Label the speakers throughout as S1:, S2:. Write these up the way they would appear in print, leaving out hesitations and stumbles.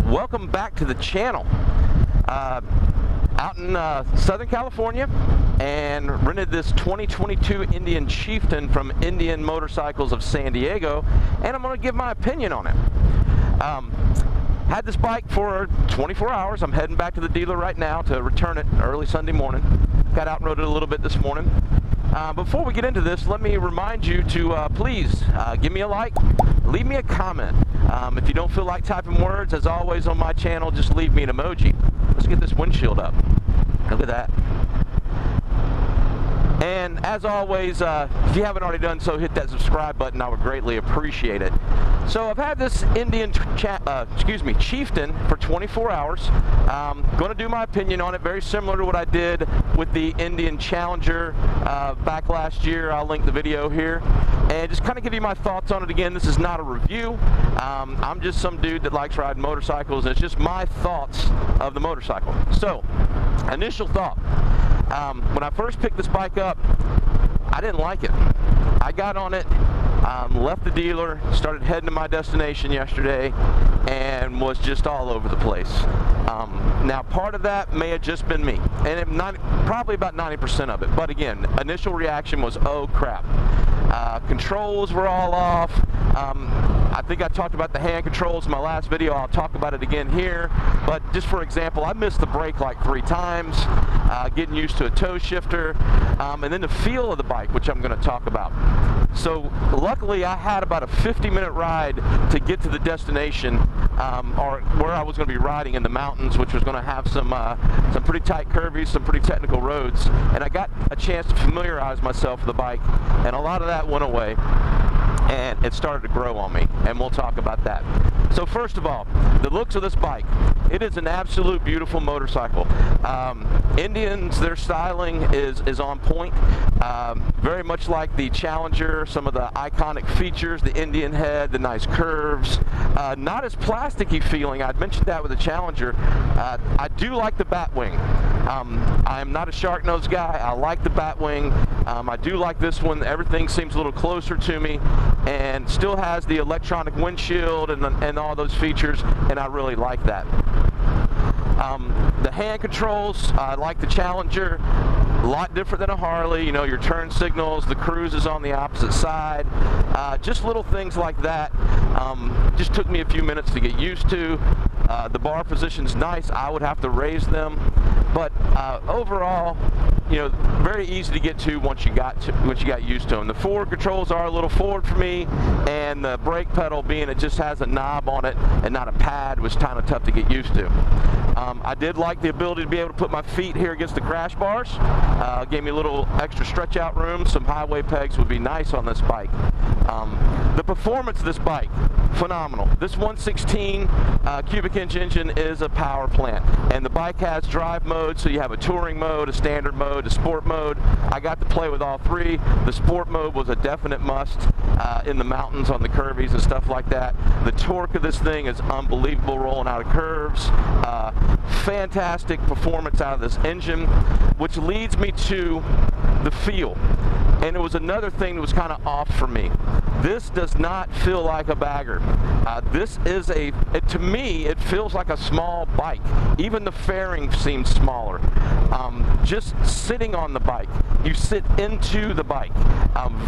S1: welcome back to the channel. Out in Southern California, and rented this 2022 Indian Chieftain from Indian Motorcycles of San Diego, and I'm going to give my opinion on it. Had this bike for 24 hours. I'm heading back to the dealer right now to return it early Sunday morning. Got out and rode it a little bit this morning. Before we get into this, let me remind you to please give me a like, leave me a comment. If you don't feel like typing words, as always on my channel, just leave me an emoji. Let's get this windshield up. Look at that. And as always, if you haven't already done so, hit that subscribe button. I would greatly appreciate it. So I've had this Indian Chieftain for 24 hours. Going to do my opinion on it, very similar to what I did with the Indian Challenger back last year. I'll link the video here. And just kind of give you my thoughts on it again. This is not a review. I'm just some dude that likes riding motorcycles. It's just my thoughts of the motorcycle. So, initial thought. When I first picked this bike up, I didn't like it. I got on it, left the dealer, started heading to my destination yesterday, and was just all over the place. Now, part of that may have just been me, and probably about 90% of it. But again, initial reaction was, oh crap. Controls were all off. I think I talked about the hand controls in my last video. I'll talk about it again here. But just for example, I missed the brake like 3 times, getting used to a toe shifter, and then the feel of the bike, which I'm going to talk about. So luckily I had about a 50-minute ride to get to the destination, or where I was going to be riding in the mountains, which was going to have some pretty tight curvies, some pretty technical roads, and I got a chance to familiarize myself with the bike, and a lot of that went away, and it started to grow on me, and we'll talk about that. So first of all, the looks of this bike. It is an absolute beautiful motorcycle. Indians, their styling is on point. Very much like the Challenger, some of the iconic features, the Indian head, the nice curves. Not as plasticky feeling. I'd mentioned that with the Challenger. I do like the Batwing. I'm not a shark nose guy. I like the Batwing. I do like this one. Everything seems a little closer to me, and still has the electronic windshield and all those features, and I really like that. The hand controls, I like the Challenger. A lot different than a Harley. You know, your turn signals, the cruise is on the opposite side. Just little things like that. Just took me a few minutes to get used to. The bar position's nice. I would have to raise them, but overall, you know, very easy to get to once you got used to them. The forward controls are a little forward for me, and the brake pedal, being it just has a knob on it and not a pad, was kind of tough to get used to. I did like the ability to be able to put my feet here against the crash bars. Gave me a little extra stretch out room. Some highway pegs would be nice on this bike. The performance of this bike, phenomenal. This 116 cubic inch engine is a power plant, and the bike has drive mode, so you have a touring mode, a standard mode, a sport mode. I got to play with all 3. The sport mode was a definite must in the mountains on the curvies and stuff like that. The torque of this thing is unbelievable, rolling out of curves. Fantastic performance out of this engine, which leads me to the feel. And it was another thing that was kind of off for me. This does not feel like a bagger. This is to me, it feels like a small bike. Even the fairing seems smaller. Just sitting on the bike, you sit into the bike.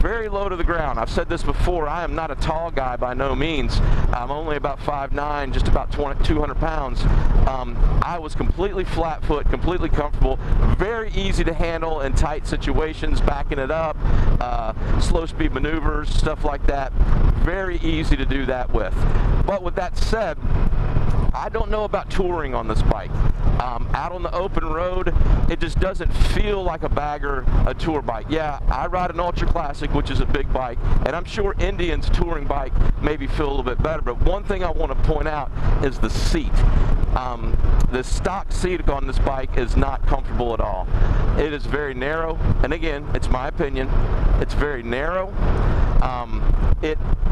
S1: Very low to the ground. I've said this before, I am not a tall guy by no means. I'm only about 5'9", just about 200 pounds. I was completely flat foot, completely comfortable, very easy to handle in tight situations, backing it up, slow speed maneuvers, stuff like that. Very easy to do that with. But with that said, I don't know about touring on this bike. Out on the open road, it just doesn't feel like a bagger, a tour bike. Yeah, I ride an Ultra Classic, which is a big bike, and I'm sure Indian's touring bike maybe feel a little bit better, but one thing I want to point out is the seat. The stock seat on this bike is not comfortable at all. It is very narrow, and again, it's my opinion, it's very narrow.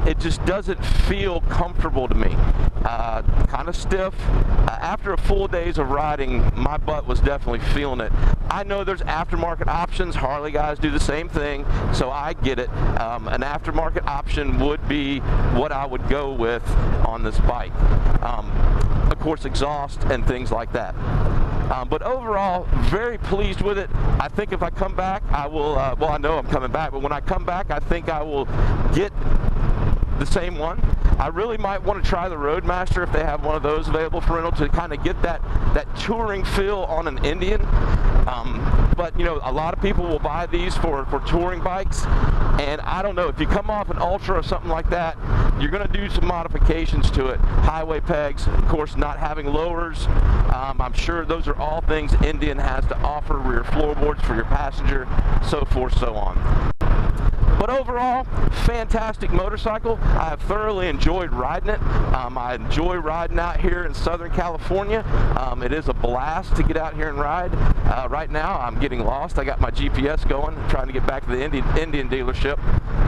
S1: It just doesn't feel comfortable to me. Kind of stiff. After a full days of riding, my butt was definitely feeling it. I know there's aftermarket options. Harley guys do the same thing, so I get it. An aftermarket option would be what I would go with on this bike. A of course, exhaust and things like that. But overall, very pleased with it. I think if I come back, I will, well, I know I'm coming back, but when I come back, I think I will get the same one. I really might want to try the Roadmaster if they have one of those available for rental to kind of get that touring feel on an Indian. But you know, a lot of people will buy these for touring bikes, and I don't know, if you come off an Ultra or something like that, you're going to do some modifications to it. Highway pegs, of course, not having lowers. I'm sure those are all things Indian has to offer, rear floorboards for your passenger, so forth, so on. But overall, fantastic motorcycle. I have thoroughly enjoyed riding it. I enjoy riding out here in Southern California. It is a blast to get out here and ride. Right now, I'm getting lost. I got my GPS going, trying to get back to the Indian dealership.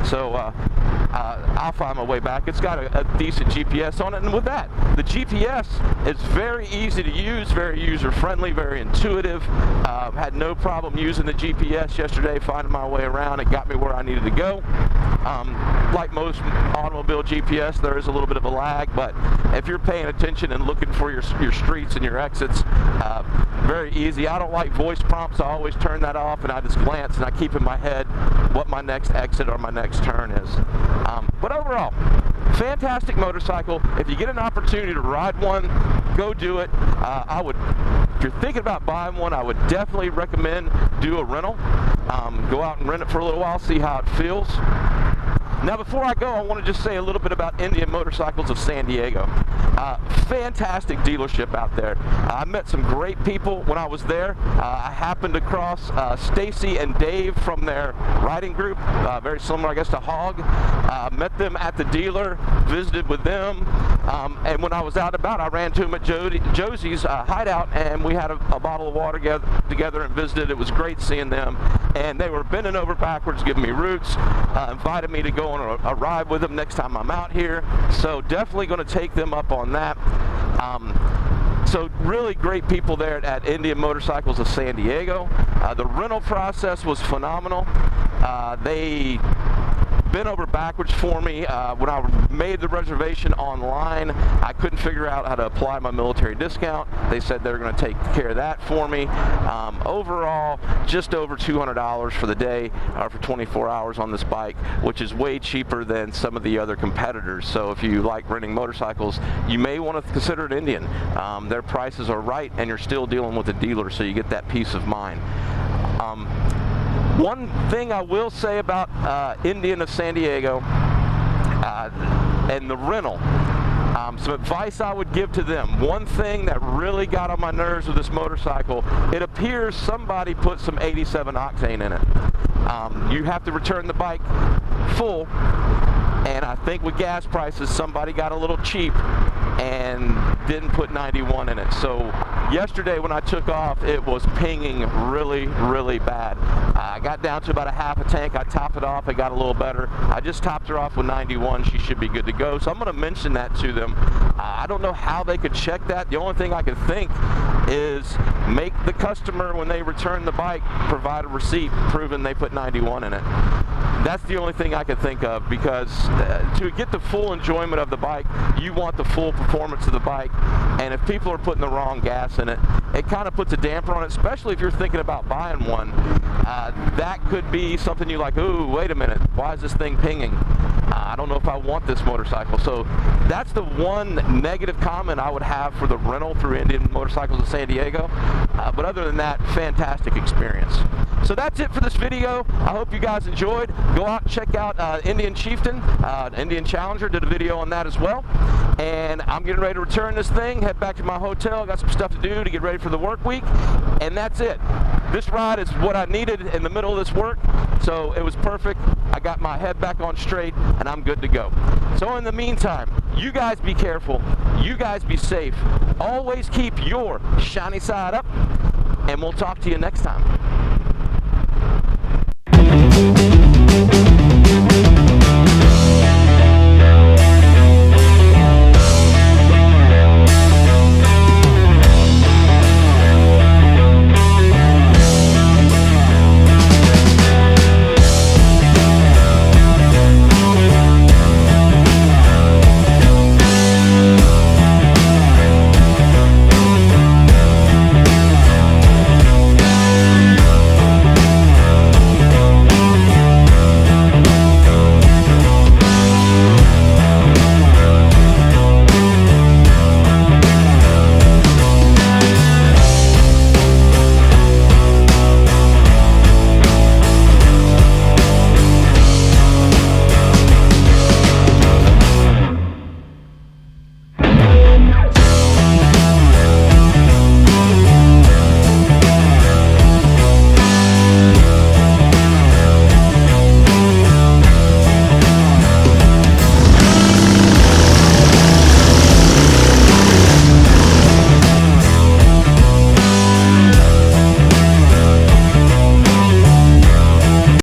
S1: So I'll find my way back. It's got a decent GPS on it, and with that, the GPS is very easy to use, very user-friendly, very intuitive. Had no problem using the GPS yesterday, finding my way around. It got me where I needed to go. Like most automobile GPS, there is a little bit of a lag, but if you're paying attention and looking for your streets and your exits, very easy. I don't like voice prompts. I always turn that off, and I just glance and I keep in my head what my next exit or my next turn is. But overall, fantastic motorcycle. If you get an opportunity to ride one, go do it. I would, if you're thinking about buying one, I would definitely recommend do a rental. Go out and rent it for a little while, see how it feels. Now, before I go, I want to just say a little bit about Indian Motorcycles of San Diego. Fantastic dealership out there. I met some great people when I was there. I happened across Stacy and Dave from their riding group, very similar, I guess, to Hog. Met them at the dealer, visited with them, and when I was out and about, I ran to them at Josie's hideout, and we had a bottle of water together and visited. It was great seeing them, and they were bending over backwards, giving me routes, invited me to go on a ride with them next time I'm out here. So definitely going to take them up on that. So really great people there at Indian Motorcycles of San Diego. The rental process was phenomenal. They bent over backwards for me. When I made the reservation online, I couldn't figure out how to apply my military discount. They said they were going to take care of that for me. Overall, just over $200 for the day, for 24 hours on this bike, which is way cheaper than some of the other competitors. So if you like renting motorcycles, you may want to consider an Indian. Their prices are right, and you're still dealing with a dealer, so you get that peace of mind. One thing I will say about Indian of San Diego and the rental, some advice I would give to them. One thing that really got on my nerves with this motorcycle, it appears somebody put some 87 octane in it. You have to return the bike full, and I think with gas prices, somebody got a little cheap and didn't put 91 in it. So yesterday when I took off, it was pinging really, really bad. I got down to about a half a tank. I topped it off. It got a little better. I just topped her off with 91. She should be good to go. So I'm going to mention that to them. I don't know how they could check that. The only thing I can think is make the customer, when they return the bike, provide a receipt proving they put 91 in it. That's the only thing I could think of, because to get the full enjoyment of the bike, you want the full performance of the bike, and if people are putting the wrong gas in it, it kind of puts a damper on it, especially if you're thinking about buying one. That could be something you like, ooh, wait a minute, why is this thing pinging? I don't know if I want this motorcycle. So that's the one negative comment I would have for the rental through Indian Motorcycles of San Diego. But other than that, fantastic experience. So that's it for this video. I hope you guys enjoyed. Go out and check out Indian Chieftain, Indian Challenger, did a video on that as well. And I'm getting ready to return this thing, head back to my hotel. Got some stuff to do to get ready for the work week. And that's it. This ride is what I needed in the middle of this work. So it was perfect. I got my head back on straight and I'm good to go. So in the meantime, you guys be careful. You guys be safe. Always keep your shiny side up. And we'll talk to you next time.